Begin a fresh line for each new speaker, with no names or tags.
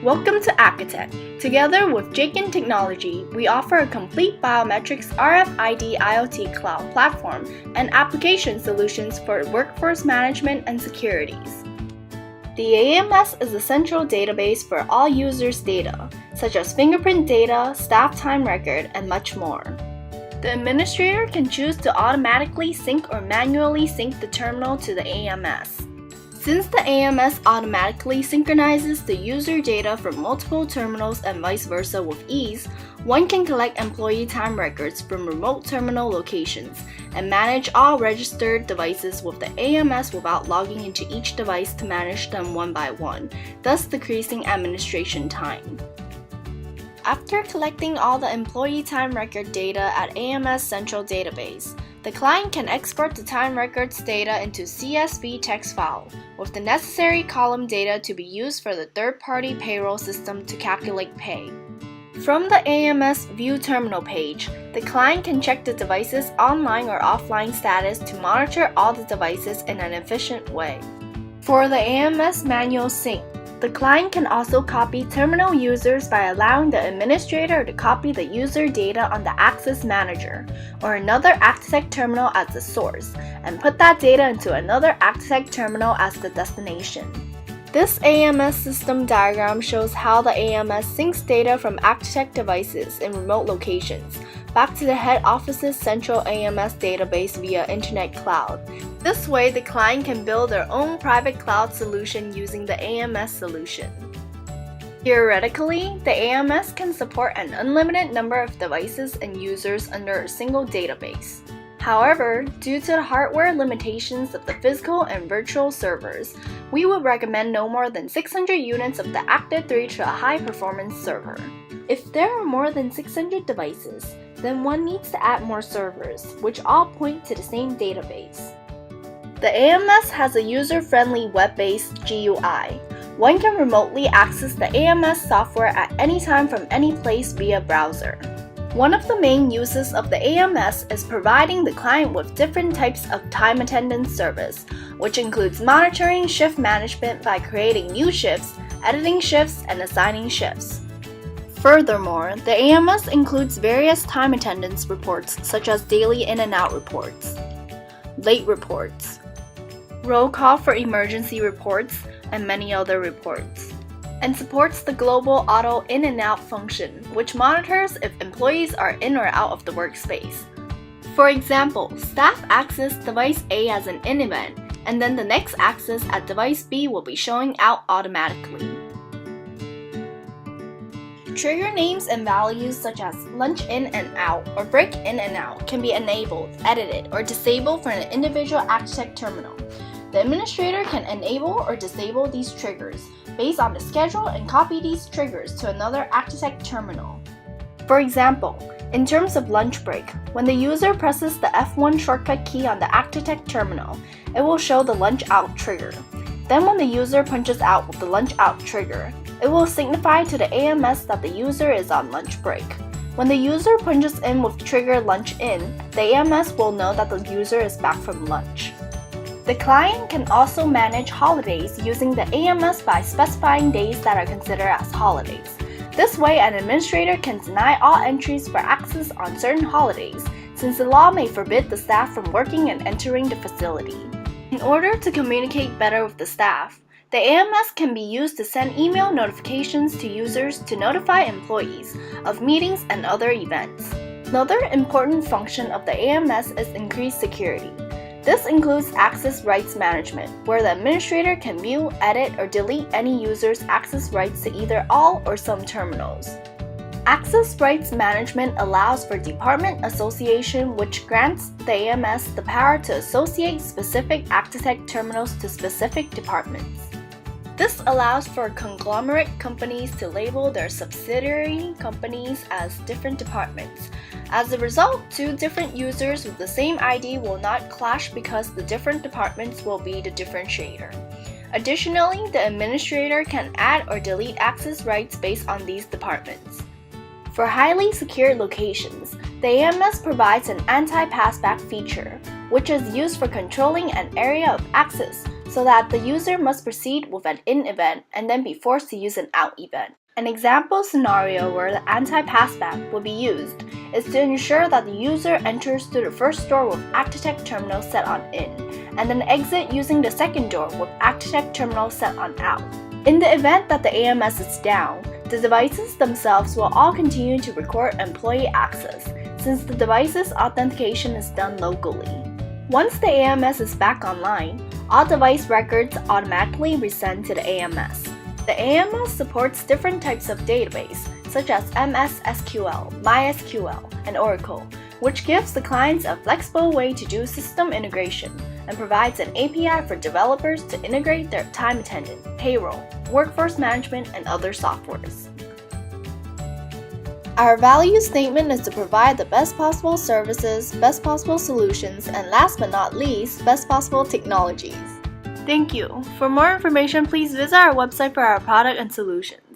Welcome to Architect. Together with Jakin Technology, we offer a complete biometrics RFID IoT cloud platform and application solutions for workforce management and securities. The AMS is a central database for all users' data, such as fingerprint data, staff time record, and much more. The administrator can choose to automatically sync or manually sync the terminal to the AMS. Since the AMS automatically synchronizes the user data from multiple terminals and vice versa with ease, one can collect employee time records from remote terminal locations and manage all registered devices with the AMS without logging into each device to manage them one by one, thus decreasing administration time. After collecting all the employee time record data at AMS Central Database, the client can export the time records data into CSV text file with the necessary column data to be used for the third-party payroll system to calculate pay. From the AMS View Terminal page, the client can check the device's online or offline status to monitor all the devices in an efficient way. For the AMS Manual Sync, the client can also copy terminal users by allowing the administrator to copy the user data on the Access Manager or another Architect terminal as the source and put that data into another Architect terminal as the destination. This AMS system diagram shows how the AMS syncs data from Architect devices in remote locations back to the head office's central AMS database via Internet Cloud. This way, the client can build their own private cloud solution using the AMS solution. Theoretically, the AMS can support an unlimited number of devices and users under a single database. However, due to the hardware limitations of the physical and virtual servers, we would recommend no more than 600 units of the Active 3 to a high-performance server. If there are more than 600 devices, then one needs to add more servers, which all point to the same database. The AMS has a user-friendly web-based GUI. One can remotely access the AMS software at any time from any place via browser. One of the main uses of the AMS is providing the client with different types of time attendance service, which includes monitoring shift management by creating new shifts, editing shifts, and assigning shifts. Furthermore, the AMS includes various time attendance reports such as daily in and out reports, late reports, roll call for emergency reports, and many other reports, and supports the global auto in and out function, which monitors if employees are in or out of the workspace. For example, staff access device A as an in event, and then the next access at device B will be showing out automatically. Trigger names and values such as lunch in and out or break in and out can be enabled, edited, or disabled for an individual Architect terminal. The administrator can enable or disable these triggers based on the schedule and copy these triggers to another Architect terminal. For example, in terms of lunch break, when the user presses the F1 shortcut key on the Architect terminal, it will show the lunch out trigger. Then when the user punches out with the lunch out trigger, it will signify to the AMS that the user is on lunch break. When the user punches in with trigger lunch in, the AMS will know that the user is back from lunch. The client can also manage holidays using the AMS by specifying days that are considered as holidays. This way, an administrator can deny all entries for access on certain holidays, since the law may forbid the staff from working and entering the facility. In order to communicate better with the staff, the AMS can be used to send email notifications to users to notify employees of meetings and other events. Another important function of the AMS is increased security. This includes access rights management, where the administrator can view, edit, or delete any user's access rights to either all or some terminals. Access rights management allows for department association, which grants the AMS the power to associate specific Architect terminals to specific departments. This allows for conglomerate companies to label their subsidiary companies as different departments. As a result, two different users with the same ID will not clash because the different departments will be the differentiator. Additionally, the administrator can add or delete access rights based on these departments. For highly secured locations, the AMS provides an anti-passback feature, which is used for controlling an area of access, so that the user must proceed with an in event and then be forced to use an out event. An example scenario where the anti-passback will be used is to ensure that the user enters through the first door with ActiTech terminal set on in, and then exit using the second door with ActiTech terminal set on out. In the event that the AMS is down, the devices themselves will all continue to record employee access, since the device's authentication is done locally. Once the AMS is back online, all device records automatically resend to the AMS. The AMS supports different types of database, such as MS SQL, MySQL, and Oracle, which gives the clients a flexible way to do system integration and provides an API for developers to integrate their time attendant, payroll, workforce management, and other softwares. Our value statement is to provide the best possible services, best possible solutions, and last but not least, best possible technologies. Thank you. For more information, please visit our website for our product and solutions.